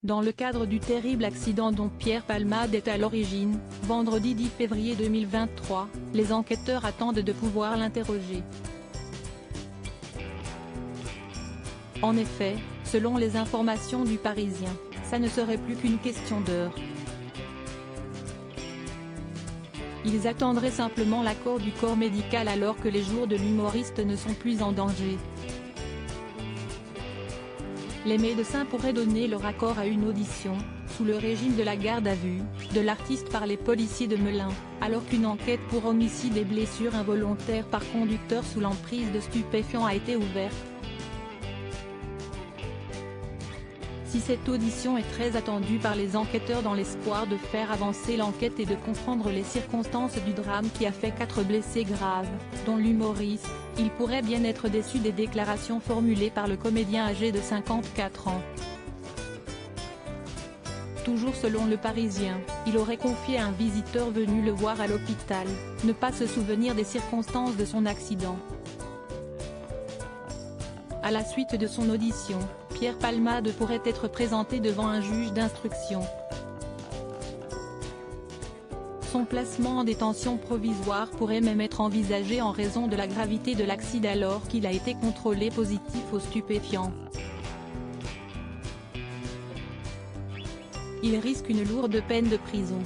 Dans le cadre du terrible accident dont Pierre Palmade est à l'origine, vendredi 10 février 2023, les enquêteurs attendent de pouvoir l'interroger. En effet, selon les informations du Parisien, ça ne serait plus qu'une question d'heure. Ils attendraient simplement l'accord du corps médical alors que les jours de l'humoriste ne sont plus en danger. Les médecins pourraient donner leur accord à une audition, sous le régime de la garde à vue, de l'artiste par les policiers de Melun, alors qu'une enquête pour homicide et blessures involontaires par conducteur sous l'emprise de stupéfiants a été ouverte. Si cette audition est très attendue par les enquêteurs dans l'espoir de faire avancer l'enquête et de comprendre les circonstances du drame qui a fait 4 blessés graves, dont l'humoriste, ils pourraient bien être déçus des déclarations formulées par le comédien âgé de 54 ans. Toujours selon Le Parisien, il aurait confié à un visiteur venu le voir à l'hôpital, ne pas se souvenir des circonstances de son accident. À la suite de son audition, Pierre Palmade pourrait être présenté devant un juge d'instruction. Son placement en détention provisoire pourrait même être envisagé en raison de la gravité de l'accident alors qu'il a été contrôlé positif aux stupéfiants. Il risque une lourde peine de prison.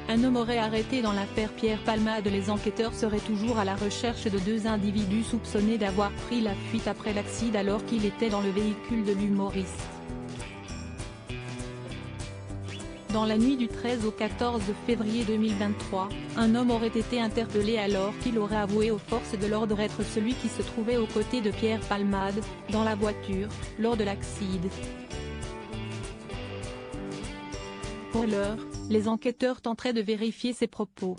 Un homme aurait arrêté dans l'affaire Pierre Palmade. Les enquêteurs seraient toujours à la recherche de 2 individus soupçonnés d'avoir pris la fuite après l'accident alors qu'il était dans le véhicule de l'humoriste. Dans la nuit du 13 au 14 février 2023, un homme aurait été interpellé alors qu'il aurait avoué aux forces de l'ordre être celui qui se trouvait aux côtés de Pierre Palmade, dans la voiture, lors de l'accident. Pour l'heure, les enquêteurs tenteraient de vérifier ces propos.